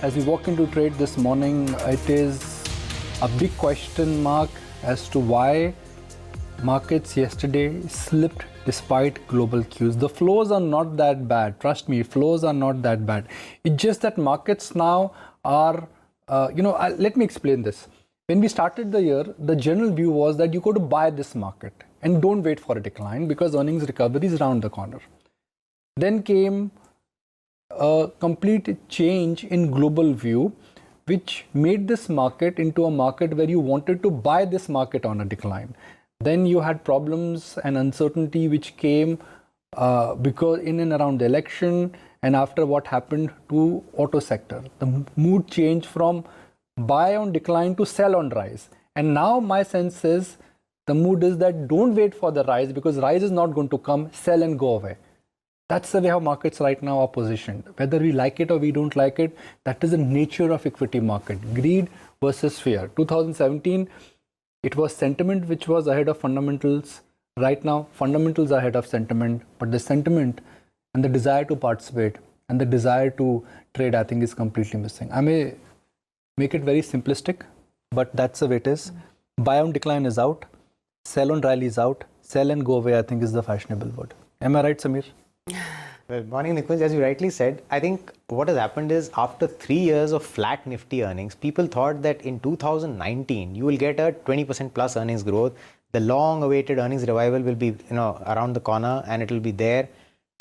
As we walk into trade this morning, it is a big question mark as to why markets yesterday slipped despite global cues. The flows are not that bad. Trust me, flows are not that bad. It's just that markets now are, let me explain this. When we started the year, the general view was that you go to buy this market and don't wait for a decline because earnings recovery is around the corner. Then came a complete change in global view, which made this market into a market where you wanted to buy this market on a decline. Then you had problems and uncertainty which came because in and around the election and after what happened to auto sector. The mood changed from buy on decline to sell on rise. And now my sense is the mood is that don't wait for the rise because rise is not going to come, sell and go away. That's the way how markets right now are positioned. Whether we like it or we don't like it, that is the nature of equity market. Greed versus fear. 2017, it was sentiment which was ahead of fundamentals. Right now, fundamentals are ahead of sentiment, but the sentiment and the desire to participate and the desire to trade, I think, is completely missing. I may make it very simplistic, but that's the way it is. Buy on decline is out, sell on rally is out, sell and go away, I think, is the fashionable word. Am I right, Sameer? Well, morning, Nikunj. As you rightly said, I think what has happened is after 3 years of flat Nifty earnings, people thought that in 2019 you will get a 20% plus earnings growth. The long-awaited earnings revival will be, around the corner, and it will be there.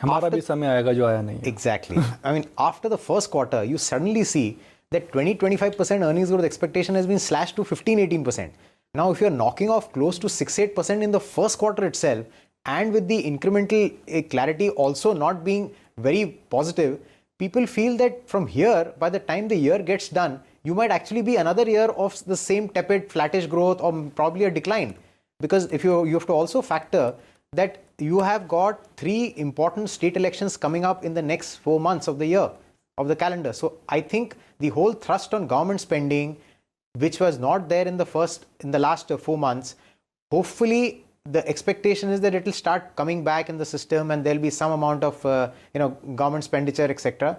हमारा भी समय आएगा जो आया नहीं है. Exactly. I mean, after the first quarter, you suddenly see that 20-25% earnings growth expectation has been slashed to 15-18%. Now, if you're knocking off close to 6-8% in the first quarter itself, and with the incremental clarity also not being very positive, people feel that from here, by the time the year gets done, you might actually be another year of the same tepid, flattish growth or probably a decline. Because if you have to also factor that you have got 3 important state elections coming up in the next 4 months of the year, of the calendar. So I think the whole thrust on government spending, which was not there in the last 4 months, hopefully the expectation is that it will start coming back in the system and there'll be some amount of government expenditure, etc.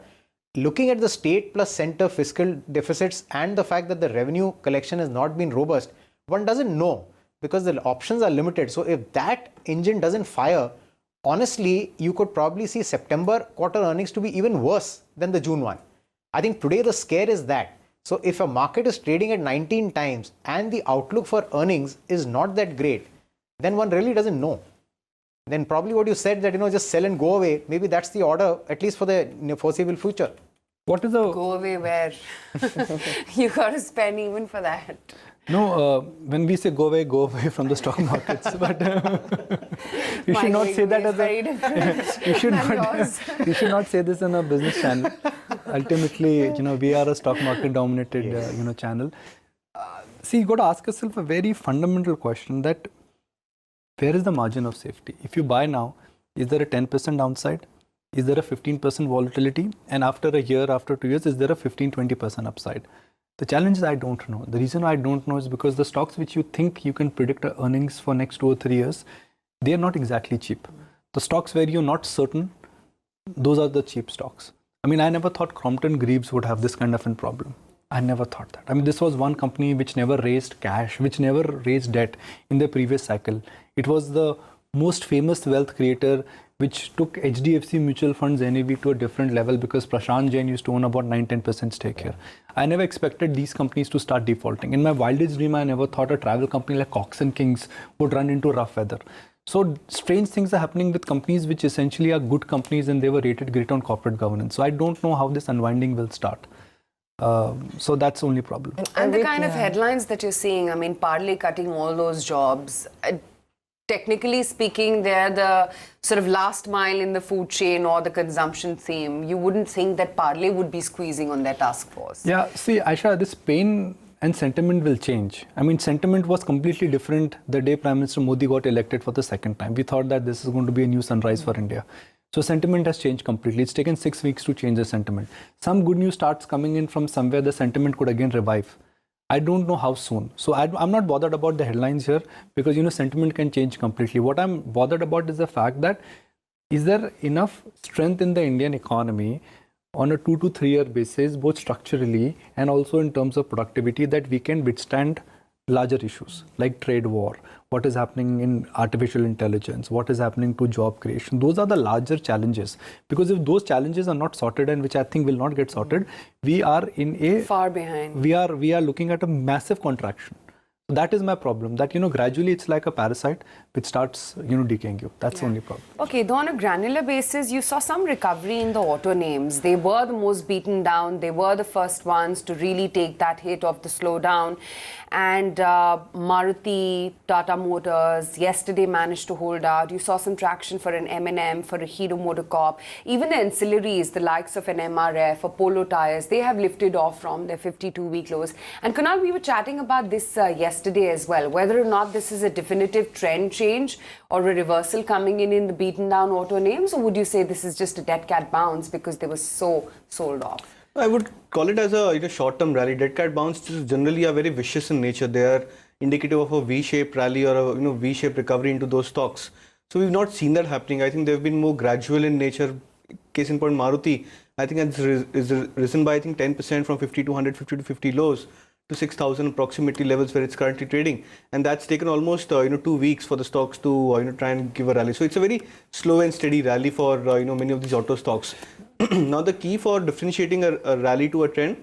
Looking at the state plus center fiscal deficits and the fact that the revenue collection has not been robust, one doesn't know because the options are limited. So if that engine doesn't fire, honestly, you could probably see September quarter earnings to be even worse than the June one. I think today the scare is that. So if a market is trading at 19 times and the outlook for earnings is not that great, then one really doesn't know. Then probably what you said that, just sell and go away, maybe that's the order, at least for the foreseeable future. What is the... Go away where? You got to spend even for that. No, when we say go away from the stock markets, but you should not say that as a... you should not say this in a business channel. Ultimately, we are a stock market dominated, yes. Channel. See, you got to ask yourself a very fundamental question that where is the margin of safety? If you buy now, is there a 10% downside? Is there a 15% volatility? And after a year, after 2 years, is there a 15-20% upside? The challenge is I don't know. The reason I don't know is because the stocks which you think you can predict earnings for next 2 or 3 years, they are not exactly cheap. The stocks where you're not certain, those are the cheap stocks. I mean, I never thought Crompton Greaves would have this kind of a problem. I never thought that. I mean, this was one company which never raised cash, which never raised debt in the previous cycle. It was the most famous wealth creator which took HDFC mutual funds NAV to a different level because Prashant Jain used to own about 9-10% stake here. I never expected these companies to start defaulting. In my wildest dream, I never thought a travel company like Cox and Kings would run into rough weather. So strange things are happening with companies which essentially are good companies and they were rated great on corporate governance. So I don't know how this unwinding will start. So that's the only problem. And the kind of headlines that you're seeing, I mean, Parle cutting all those jobs, technically speaking, they're the sort of last mile in the food chain or the consumption theme. You wouldn't think that Parle would be squeezing on their task force. Yeah, see, Aisha, this pain and sentiment will change. I mean, sentiment was completely different the day Prime Minister Modi got elected for the second time. We thought that this is going to be a new sunrise for India. So sentiment has changed completely. It's taken 6 weeks to change the sentiment. Some good news starts coming in from somewhere, the sentiment could again revive. I don't know how soon. So I'm not bothered about the headlines here because, sentiment can change completely. What I'm bothered about is the fact that is there enough strength in the Indian economy on a 2 to 3 year basis, both structurally and also in terms of productivity, that we can withstand larger issues like trade war, what is happening in artificial intelligence, what is happening to job creation. Those are the larger challenges, because if those challenges are not sorted, and which I think will not get sorted, we are in a far behind. We are looking at a massive contraction. So that is my problem, that gradually it's like a parasite which starts decaying you. That's the only problem. Okay, though on a granular basis, you saw some recovery in the auto names. They were the most beaten down. They were the first ones to really take that hit of the slowdown. And Maruti, Tata Motors, yesterday managed to hold out. You saw some traction for an M&M, for a Hero MotoCorp. Even the ancillaries, the likes of an MRF, Apollo Tyres, they have lifted off from their 52-week lows. And Kunal, we were chatting about this yesterday as well, whether or not this is a definitive trend change or a reversal coming in the beaten down auto names, or would you say this is just a dead cat bounce because they were so sold off? I would call it as a short-term rally. Dead cat bounces generally are very vicious in nature. They are indicative of a V-shaped rally or a V-shaped recovery into those stocks. So we've not seen that happening. I think they've been more gradual in nature. Case in point, Maruti, I think it's risen by 10% from 50 to 150 to 50 lows to 6,000 approximately levels where it's currently trading, and that's taken almost 2 weeks for the stocks to try and give a rally. So it's a very slow and steady rally for many of these auto stocks. Now the key for differentiating a rally to a trend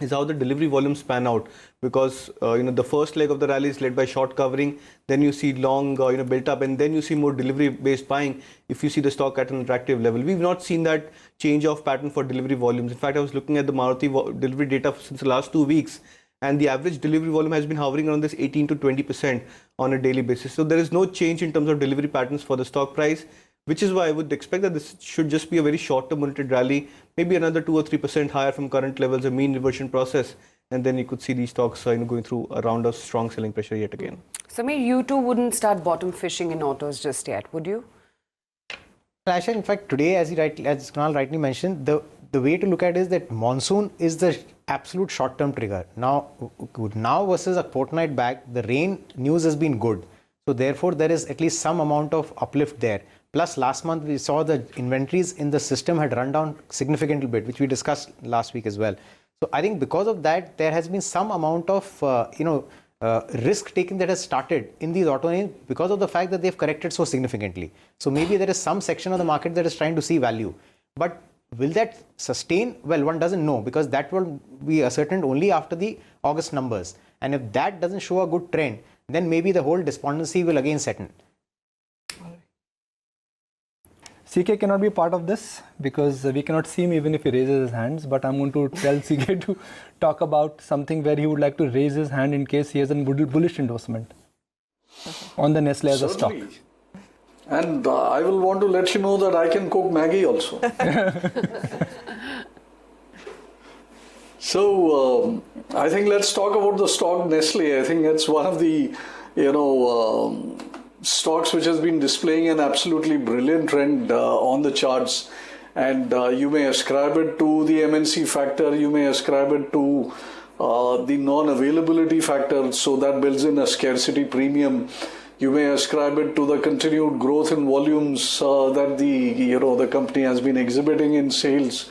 is how the delivery volumes pan out, because the first leg of the rally is led by short covering, then you see long built up, and then you see more delivery based buying if you see the stock at an attractive level. We've not seen that change of pattern for delivery volumes. In fact, I was looking at the Maruti delivery data since the last 2 weeks, and the average delivery volume has been hovering around this 18 to 20% on a daily basis. So there is no change in terms of delivery patterns for the stock price, which is why I would expect that this should just be a very short-term monitored rally, maybe another 2 or 3% higher from current levels, a mean reversion process, and then you could see these stocks going through a round of strong selling pressure yet again. Sameer, you too wouldn't start bottom fishing in autos just yet, would you? Asha, in fact, today, as Kunal rightly mentioned, the way to look at it is that monsoon is the absolute short-term trigger. Now versus a fortnight back, the rain news has been good. So therefore, there is at least some amount of uplift there. Plus, last month we saw the inventories in the system had run down significantly bit, which we discussed last week as well. So I think because of that, there has been some amount of risk taking that has started in these auto names because of the fact that they've corrected so significantly. So maybe there is some section of the market that is trying to see value. But will that sustain? Well, one doesn't know, because that will be ascertained only after the August numbers. And if that doesn't show a good trend, then maybe the whole despondency will again set in. CK cannot be part of this because we cannot see him even if he raises his hands, but I'm going to tell CK to talk about something where he would like to raise his hand in case he has a bullish endorsement on the Nestle as a stock. And I will want to let you know that I can cook Maggie also. So I think let's talk about the stock Nestle. I think it's one of the stocks which has been displaying an absolutely brilliant trend on the charts, and you may ascribe it to the MNC factor, you may ascribe it to the non-availability factor, so that builds in a scarcity premium. You may ascribe it to the continued growth in volumes that the company has been exhibiting in sales.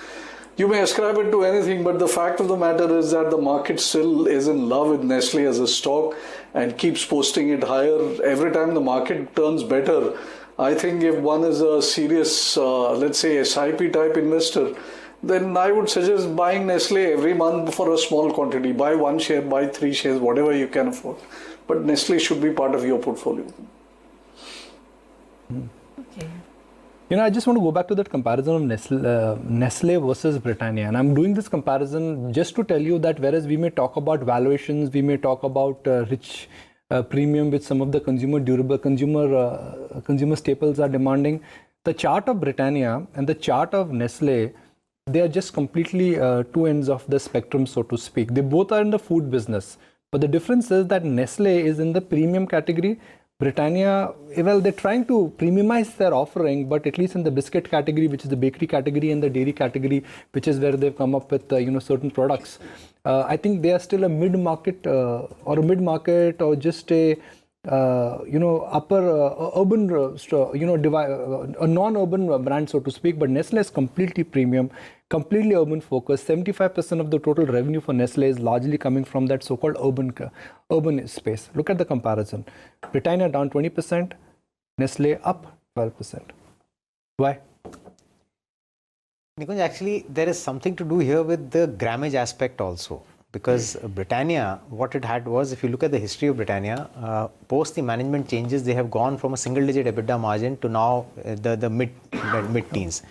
You may ascribe it to anything, but the fact of the matter is that the market still is in love with Nestle as a stock and keeps posting it higher every time the market turns better. I think if one is a serious, let's say, SIP type investor, then I would suggest buying Nestle every month for a small quantity. Buy 1 share, buy 3 shares, whatever you can afford. But Nestle should be part of your portfolio. Okay. I just want to go back to that comparison of Nestle versus Britannia. And I'm doing this comparison just to tell you that whereas we may talk about valuations, we may talk about rich premium which some of the consumer staples are demanding, the chart of Britannia and the chart of Nestle, they are just completely two ends of the spectrum, so to speak. They both are in the food business. But the difference is that Nestle is in the premium category. Britannia, well, they're trying to premiumize their offering, but at least in the biscuit category, which is the bakery category, and the dairy category, which is where they've come up with certain products. I think they are still a mid-market or just a upper urban, a non-urban brand, so to speak. But Nestle is completely premium, completely urban focused. 75% of the total revenue for Nestle is largely coming from that so-called urban space. Look at the comparison. Britannia down 20%, Nestle up 12%. Why? Nikunj, actually, there is something to do here with the grammage aspect also. Because Britannia, what it had was, if you look at the history of Britannia, post the management changes, they have gone from a single-digit EBITDA margin to now the mid-teens.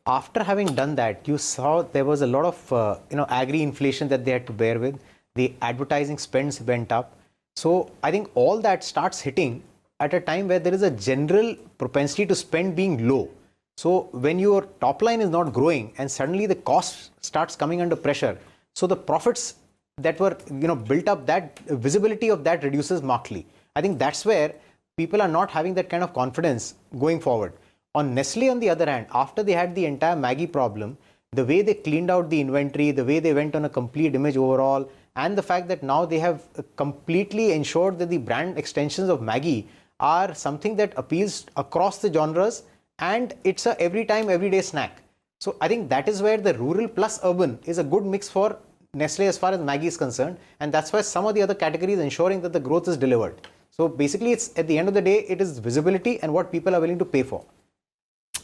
After having done that, you saw there was a lot of agri-inflation that they had to bear with. The advertising spends went up. So I think all that starts hitting at a time where there is a general propensity to spend being low. So when your top line is not growing and suddenly the cost starts coming under pressure, so the profits that were built up, that visibility of that reduces markedly. I think that's where people are not having that kind of confidence going forward. On Nestle, on the other hand, after they had the entire Maggi problem, the way they cleaned out the inventory, the way they went on a complete image overall, and the fact that now they have completely ensured that the brand extensions of Maggi are something that appeals across the genres, and it's a every time, everyday snack. So I think that is where the rural plus urban is a good mix for Nestle as far as Maggi is concerned, and that's why some of the other categories ensuring that the growth is delivered. So basically, it's at the end of the day, it is visibility and what people are willing to pay for.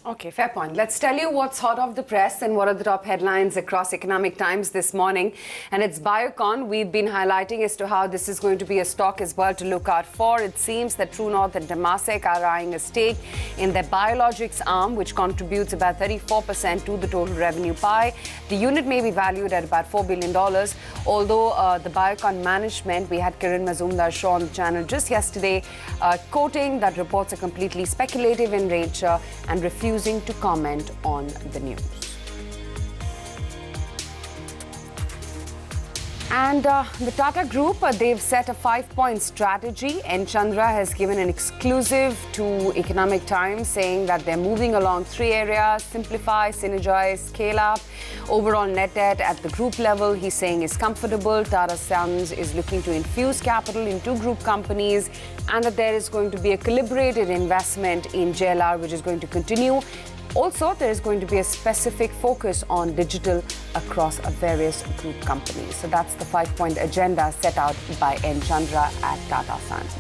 Okay, fair point. Let's tell you what's hot off the press and what are the top headlines across Economic Times this morning. And it's Biocon. We've been highlighting as to how this is going to be a stock as well to look out for. It seems that True North and Temasek are eyeing a stake in their biologics arm, which contributes about 34% to the total revenue pie. The unit may be valued at about $4 billion. Although the Biocon management, we had Kiran Mazumdar show on the channel just yesterday, quoting that reports are completely speculative in nature and refusing to comment on the news. And the Tata Group, they've set a 5-point strategy, and Chandra has given an exclusive to Economic Times saying that they're moving along 3 areas: simplify, synergize, scale up. Overall net debt at the group level, he's saying, is comfortable. Tata Sons is looking to infuse capital into group companies, and that there is going to be a calibrated investment in JLR, which is going to continue. Also, there is going to be a specific focus on digital across various group companies. So that's the 5-point agenda set out by N. Chandra at Tata Sons.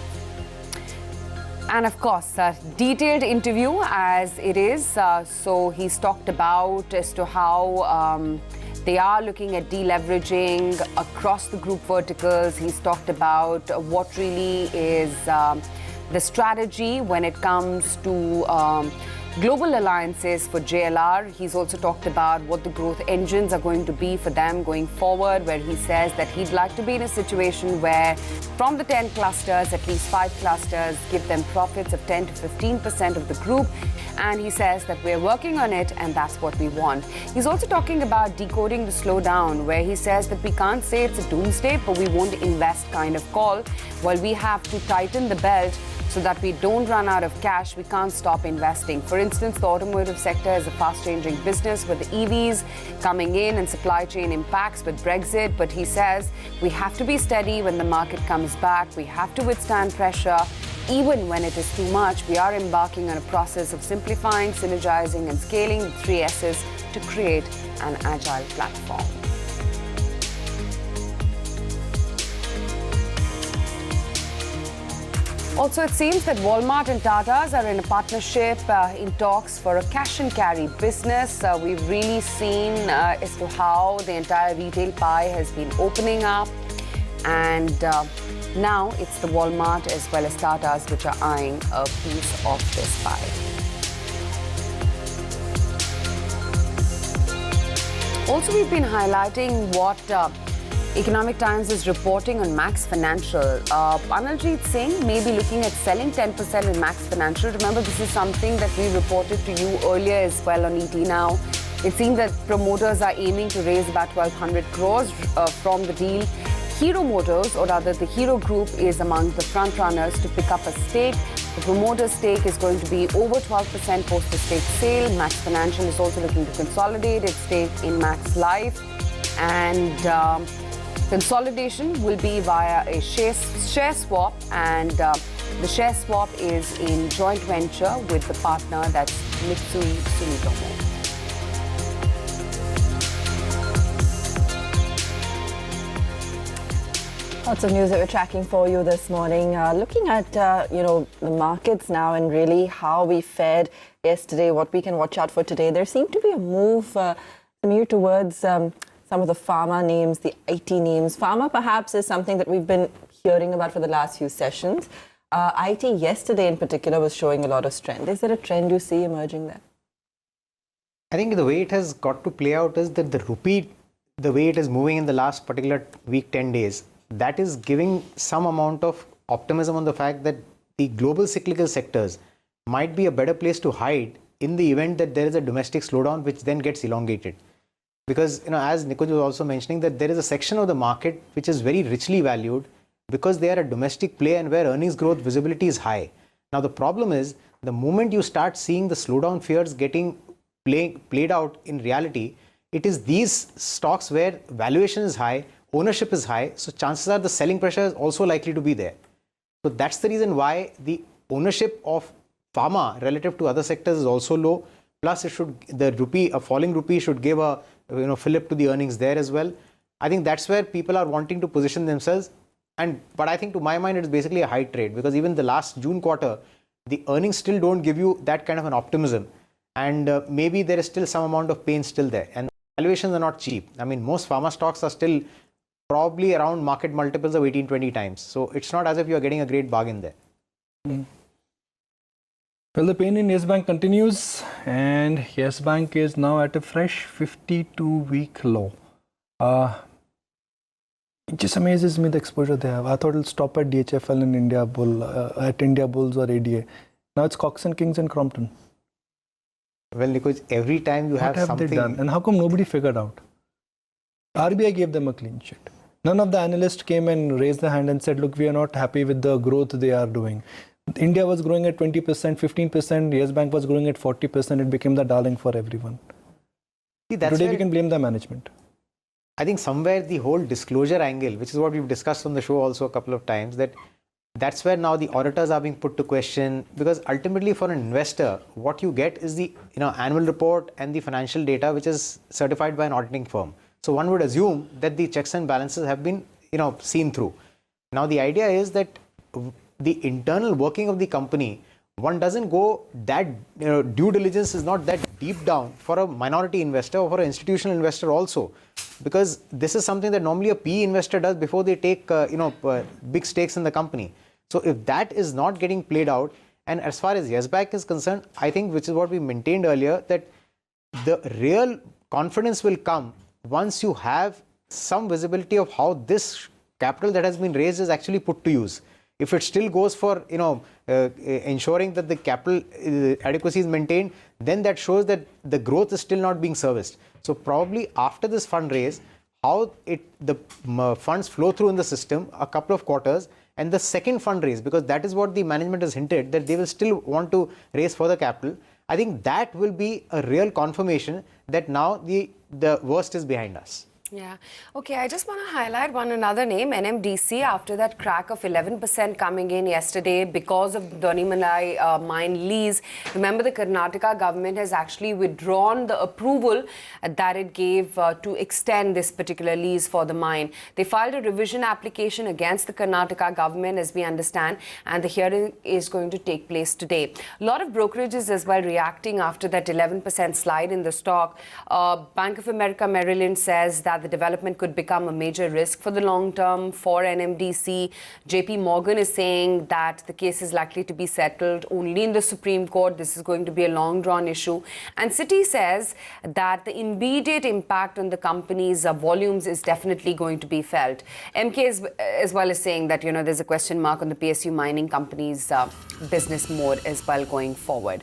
And of course, a detailed interview as it is. So he's talked about as to how they are looking at deleveraging across the group verticals. He's talked about what really is the strategy when it comes to global alliances for JLR. He's also talked about what the growth engines are going to be for them going forward, where he says that he'd like to be in a situation where from the 10 clusters, at least 5 clusters give them profits of 10 to 15% of the group. And he says that we're working on it and that's what we want. He's also talking about decoding the slowdown, where he says that we can't say it's a doomsday, but we won't invest kind of call. While we have to tighten the belt so that we don't run out of cash, we can't stop investing. For instance, the automotive sector is a fast-changing business with the EVs coming in and supply chain impacts with Brexit. But he says we have to be steady when the market comes back. We have to withstand pressure. Even when it is too much, we are embarking on a process of simplifying, synergizing and scaling the 3 S's to create an agile platform. Also, it seems that Walmart and Tata's are in a partnership in talks for a cash and carry business. We've really seen as to how the entire retail pie has been opening up. And now it's the Walmart as well as Tata's which are eyeing a piece of this pie. Also, we've been highlighting what Economic Times is reporting on Max Financial. Analjeet Singh may be looking at selling 10% in Max Financial. Remember, this is something that we reported to you earlier as well on ET Now. It seems that promoters are aiming to raise about 1,200 crores from the deal. Hero Motors, or rather the Hero Group, is among the front runners to pick up a stake. The promoter's stake is going to be over 12% post the stake sale. Max Financial is also looking to consolidate its stake in Max Life. And consolidation will be via a share swap, and the share swap is in joint venture with the partner, that's Mitsui Sumitomo. Lots of news that we're tracking for you this morning. Looking at, the markets now and really how we fared yesterday, what we can watch out for today. There seemed to be a move, Sameer, towards some of the pharma names, the IT names. Pharma perhaps is something that we've been hearing about for the last few sessions. IT yesterday in particular was showing a lot of strength. Is there a trend you see emerging there? I think the way it has got to play out is that the rupee, the way it is moving in the last particular week, 10 days, that is giving some amount of optimism on the fact that the global cyclical sectors might be a better place to hide in the event that there is a domestic slowdown, which then gets elongated. Because, as Nikunj was also mentioning, that there is a section of the market which is very richly valued because they are a domestic play and where earnings growth visibility is high. Now, the problem is the moment you start seeing the slowdown fears getting played out in reality, it is these stocks where valuation is high, ownership is high, so chances are the selling pressure is also likely to be there. So that's the reason why the ownership of pharma relative to other sectors is also low. Plus, a falling rupee should give a fillip to the earnings there as well. I think that's where people are wanting to position themselves. But I think to my mind, it is basically a high trade because even the last June quarter, the earnings still don't give you that kind of an optimism. And maybe there is still some amount of pain still there. And valuations are not cheap. I mean, most pharma stocks are still probably around market multiples of 18-20 times. So it's not as if you're getting a great bargain there. Well, the pain in Yes Bank continues, and Yes Bank is now at a fresh 52-week low. It just amazes me the exposure they have. I thought it'll stop at DHFL and India Bull, at India Bulls or ADA. Now it's Cox and Kings and Crompton. Well, Nikunj, every time you have something... What have they done? And how come nobody figured out? RBI gave them a clean sheet. None of the analysts came and raised their hand and said, look, we are not happy with the growth they are doing. India was growing at 20%, 15%. Yes Bank was growing at 40%. It became the darling for everyone. See, today we can blame the management. I think somewhere the whole disclosure angle, which is what we've discussed on the show also a couple of times, that's where now the auditors are being put to question, because ultimately for an investor, what you get is the annual report and the financial data, which is certified by an auditing firm. So one would assume that the checks and balances have been seen through. Now the idea is that the internal working of the company, one doesn't go that due diligence is not that deep down for a minority investor or for an institutional investor also, because this is something that normally a PE investor does before they take big stakes in the company. So if that is not getting played out, and as far as Yes Bank is concerned, I think, which is what we maintained earlier, that the real confidence will come once you have some visibility of how this capital that has been raised is actually put to use. If it still goes for ensuring that the capital adequacy is maintained, then that shows that the growth is still not being serviced. So probably after this fundraise, how the funds flow through in the system, a couple of quarters, and the second fundraise, because that is what the management has hinted, that they will still want to raise further capital. I think that will be a real confirmation that now the worst is behind us. Yeah. Okay, I just want to highlight another name, NMDC, after that crack of 11% coming in yesterday because of the Donimalai mine lease. Remember, the Karnataka government has actually withdrawn the approval that it gave to extend this particular lease for the mine. They filed a revision application against the Karnataka government, as we understand, and the hearing is going to take place today. A lot of brokerages as well reacting after that 11% slide in the stock. Bank of America Merrill Lynch says that the development could become a major risk for the long term for NMDC. JP Morgan is saying that the case is likely to be settled only in the Supreme Court. This is going to be a long drawn issue. And Citi says that the immediate impact on the company's volumes is definitely going to be felt. MK as well is saying that, there's a question mark on the PSU mining company's business mode as well going forward.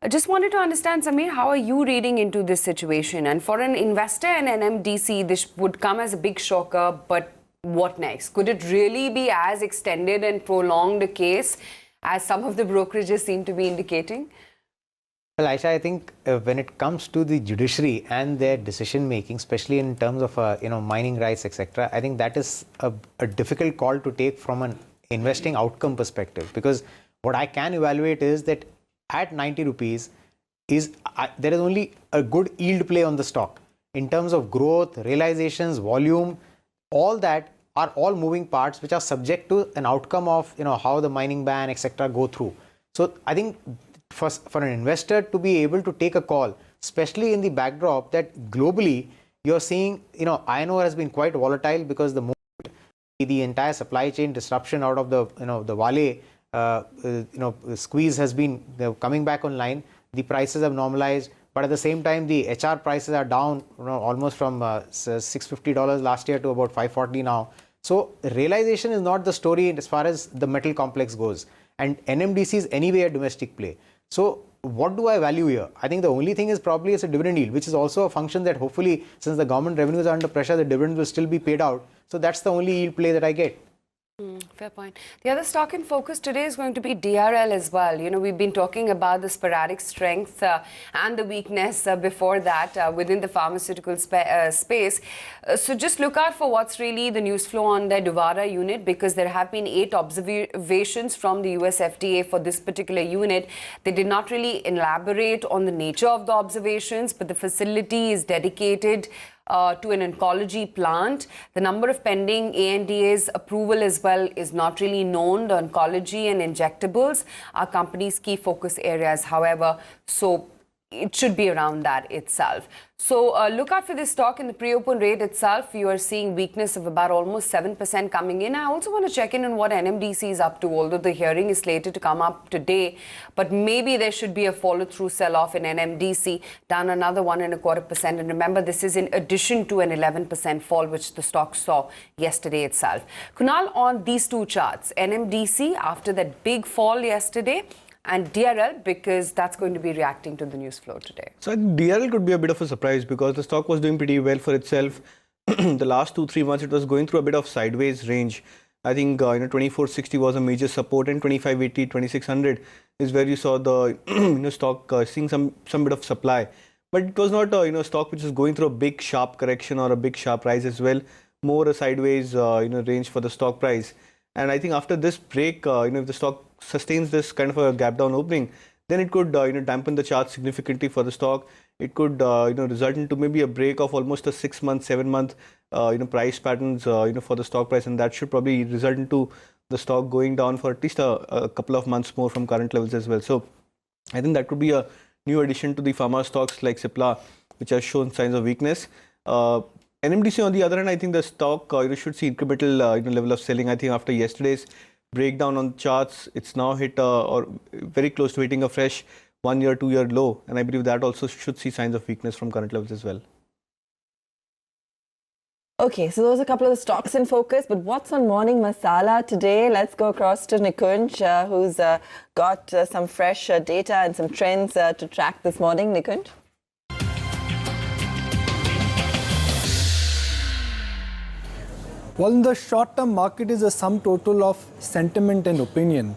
I just wanted to understand, Sameer, how are you reading into this situation? And for an investor in NMDC, this would come as a big shocker, but what next? Could it really be as extended and prolonged a case as some of the brokerages seem to be indicating? Well, Aisha, I think when it comes to the judiciary and their decision making, especially in terms of mining rights, etc., I think that is a difficult call to take from an investing outcome perspective, because what I can evaluate is that at 90 rupees, there is only a good yield play on the stock. In terms of growth, realizations, volume, all that are all moving parts which are subject to an outcome of how the mining ban, etc., go through. So I think for an investor to be able to take a call, especially in the backdrop that globally you're seeing, iron ore has been quite volatile because the entire supply chain disruption out of the Vale squeeze has been coming back online. The prices have normalized, but at the same time the HR prices are down almost from $650 last year to about $540 now. So realization is not the story as far as the metal complex goes, and NMDC is anyway a domestic play. So what do I value here? I think the only thing is probably it's a dividend yield, which is also a function that hopefully, since the government revenues are under pressure, the dividends will still be paid out. So that's the only yield play that I get. Fair point. The other stock in focus today is going to be DRL as well. We've been talking about the sporadic strength and the weakness before that within the pharmaceutical space. So just look out for what's really the news flow on the Duvara unit, because there have been 8 observations from the US FDA for this particular unit. They did not really elaborate on the nature of the observations, but the facility is dedicated to an oncology plant. The number of pending ANDAs approval as well is not really known. The oncology and injectables are company's key focus areas, however, so it should be around that itself. So look out for this stock. In the pre-open rate itself, you are seeing weakness of about almost 7% coming in. I also want to check in on what NMDC is up to, although the hearing is slated to come up today. But maybe there should be a follow-through sell-off in NMDC, down another 1.25%. And remember, this is in addition to an 11% fall, which the stock saw yesterday itself. Kunal, on these two charts, NMDC after that big fall yesterday, and DRL, because that's going to be reacting to the news flow today. So I think DRL could be a bit of a surprise because the stock was doing pretty well for itself. The last 2-3 months, it was going through a bit of sideways range. I think 2460 was a major support, and 2580, 2600 is where you saw the stock seeing some bit of supply. But it was not a stock which is going through a big sharp correction or a big sharp rise as well. More a sideways range for the stock price. And I think after this break, if the stock sustains this kind of a gap down opening, then it could dampen the chart significantly for the stock. It could result into maybe a break of almost a 6-month, 7-month price patterns for the stock price, and that should probably result into the stock going down for at least a couple of months more from current levels as well. So I think that could be a new addition to the pharma stocks like Cipla, which has shown signs of weakness. NMDC on the other hand, I think the stock should see incremental level of selling. I think after yesterday's breakdown on charts, it's now hit or very close to hitting a fresh 1-year, 2-year low, and I believe that also should see signs of weakness from current levels as well. Okay, so those are a couple of the stocks in focus, but what's on Morning Masala today? Let's go across to Nikunj, who's got some fresh data and some trends to track this morning. Nikunj? Well, in the short term, market is a sum total of sentiment and opinion.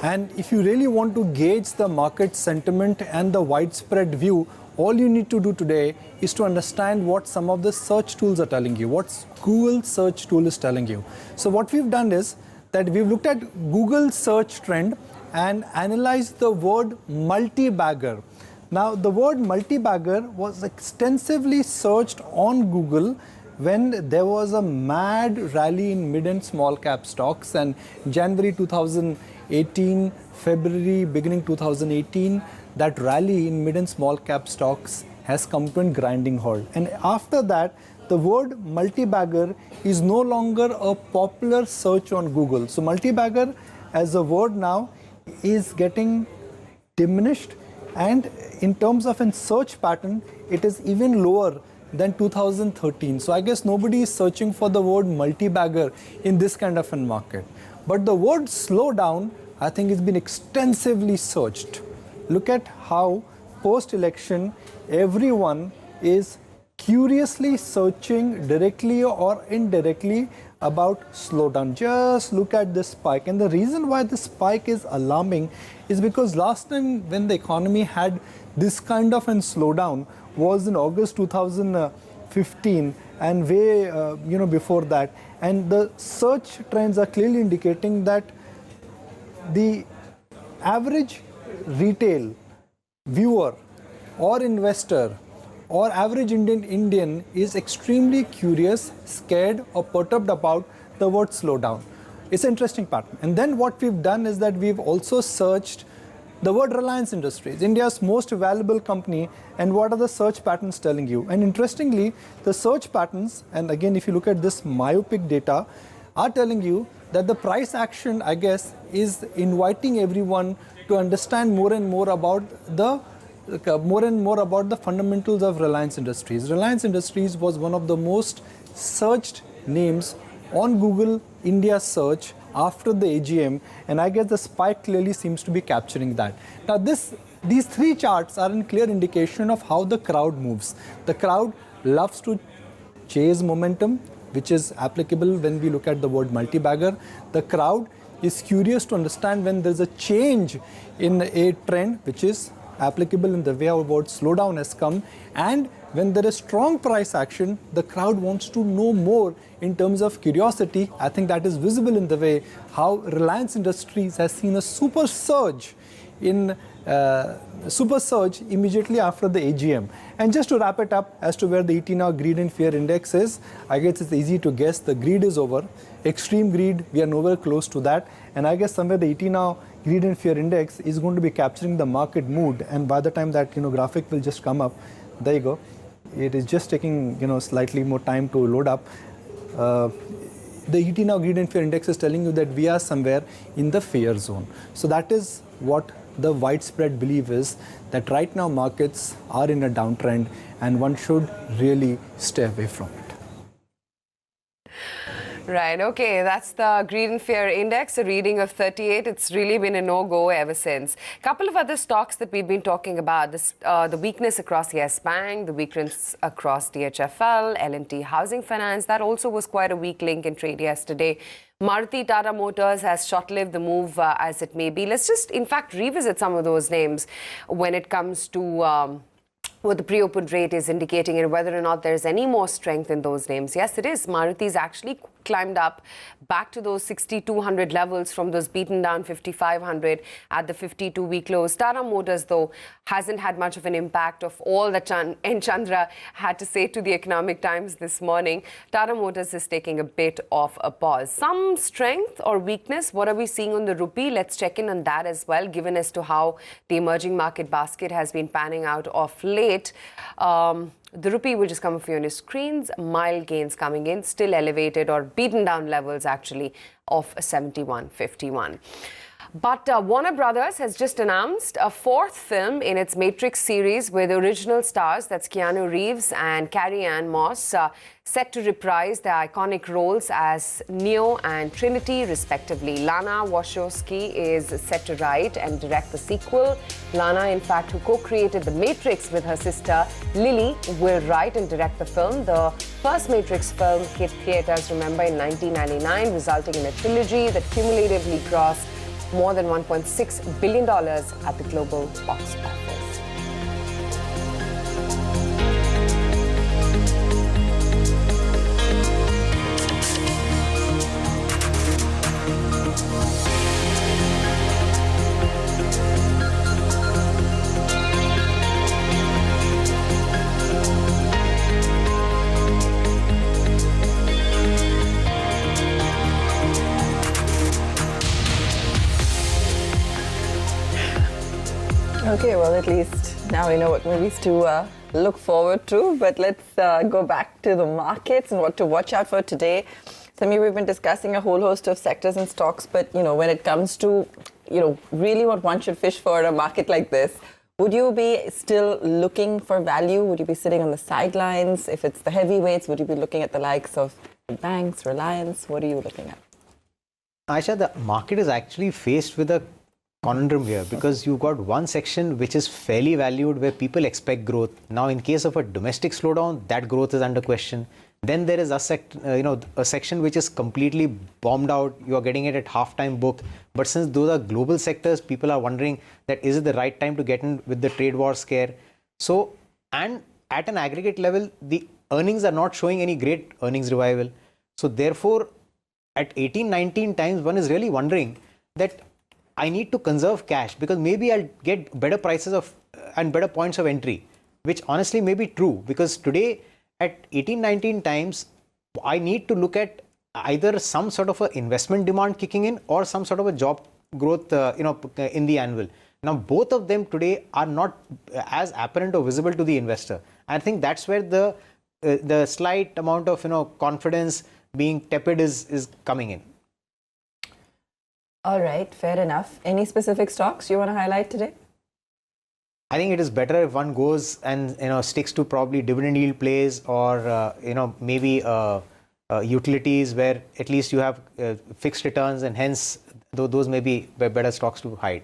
And if you really want to gauge the market sentiment and the widespread view, all you need to do today is to understand what some of the search tools are telling you, what Google search tool is telling you. So what we've done is that we've looked at Google search trend and analyzed the word multi-bagger. Now, the word multi-bagger was extensively searched on Google when there was a mad rally in mid and small cap stocks, and January 2018, February, beginning 2018, that rally in mid and small cap stocks has come to a grinding halt. And after that, the word multi-bagger is no longer a popular search on Google. So multi-bagger as a word now is getting diminished, and in terms of a search pattern, it is even lower than 2013. So I guess nobody is searching for the word multi-bagger in this kind of a market. But the word slowdown, I think, has been extensively searched. Look at how post-election everyone is curiously searching directly or indirectly about slowdown. Just look at this spike. And the reason why this spike is alarming is because last time when the economy had this kind of a slowdown was in August 2015 and way before that. And the search trends are clearly indicating that the average retail viewer or investor or average Indian is extremely curious, scared or perturbed about the word slowdown. It's an interesting pattern. And then what we've done is that we've also searched the word Reliance Industries, India's most valuable company, and what are the search patterns telling you? And interestingly, the search patterns, and again, if you look at this myopic data, are telling you that the price action, I guess, is inviting everyone to understand more and more about the fundamentals of Reliance Industries. Reliance Industries was one of the most searched names on Google India search after the AGM, and I guess the spike clearly seems to be capturing that. Now these three charts are a clear indication of how the crowd moves. The crowd loves to chase momentum, which is applicable when we look at the word multi-bagger. The crowd is curious to understand when there's a change in a trend, which is applicable in the way our word slowdown has come, and when there is strong price action, the crowd wants to know more in terms of curiosity. I think that is visible in the way how Reliance Industries has seen a super surge immediately after the AGM. And just to wrap it up as to where the ET Now Greed and Fear Index is, I guess it's easy to guess the greed is over. Extreme greed, we are nowhere close to that. And I guess somewhere the ET Now Greed and Fear Index is going to be capturing the market mood. And by the time that graphic will just come up, there you go. It is just taking slightly more time to load up. The ET Now Greed and Fear Index is telling you that we are somewhere in the fear zone. So that is what the widespread belief is, that right now markets are in a downtrend and one should really stay away from it. Right, okay, that's the Greed and Fear Index, a reading of 38. It's really been a no-go ever since. A couple of other stocks that we've been talking about, the weakness across Yes Bank, the weakness across DHFL, L&T Housing Finance, that also was quite a weak link in trade yesterday. Maruti Tata Motors has short-lived the move as it may be. Let's just, in fact, revisit some of those names when it comes to what the pre-open rate is indicating and whether or not there's any more strength in those names. Yes, it is. Maruti's actually climbed up back to those 6,200 levels from those beaten down 5,500 at the 52-week lows. Tata Motors, though, hasn't had much of an impact of all that N. Chandra had to say to the Economic Times this morning. Tata Motors is taking a bit of a pause. Some strength or weakness, what are we seeing on the rupee? Let's check in on that as well, given as to how the emerging market basket has been panning out of late. The rupee will just come up for you on your screens. Mild gains coming in, still elevated or beaten down levels actually of 71.51. But Warner Brothers has just announced a fourth film in its Matrix series with original stars, that's Keanu Reeves and Carrie-Anne Moss, set to reprise their iconic roles as Neo and Trinity, respectively. Lana Wachowski is set to write and direct the sequel. Lana, in fact, who co-created The Matrix with her sister Lily, will write and direct the film. The first Matrix film hit theaters, remember, in 1999, resulting in a trilogy that cumulatively grossed more than $1.6 billion at the global box office. Okay, well, at least now we know what movies to look forward to. But let's go back to the markets and what to watch out for today. Sameer, we've been discussing a whole host of sectors and stocks, but when it comes to really what one should fish for in a market like this, would you be still looking for value? Would you be sitting on the sidelines? If it's the heavyweights, would you be looking at the likes of banks, Reliance? What are you looking at? Aisha, the market is actually faced with a conundrum here, because you've got one section which is fairly valued where people expect growth. Now, in case of a domestic slowdown, that growth is under question. Then there is a section which is completely bombed out. You are getting it at half-time book. But since those are global sectors, people are wondering that is it the right time to get in with the trade war scare? So, and at an aggregate level, the earnings are not showing any great earnings revival. So therefore, at 18, 19 times, one is really wondering that I need to conserve cash because maybe I'll get better prices and better points of entry, which honestly may be true, because today at 18, 19 times, I need to look at either some sort of a investment demand kicking in or some sort of a job growth, in the annual. Now, both of them today are not as apparent or visible to the investor. I think that's where the slight amount of confidence being tepid is coming in. All right, fair enough. Any specific stocks you want to highlight today? I think it is better if one goes and sticks to probably dividend yield plays or maybe utilities where at least you have fixed returns, and hence those may be better stocks to hide.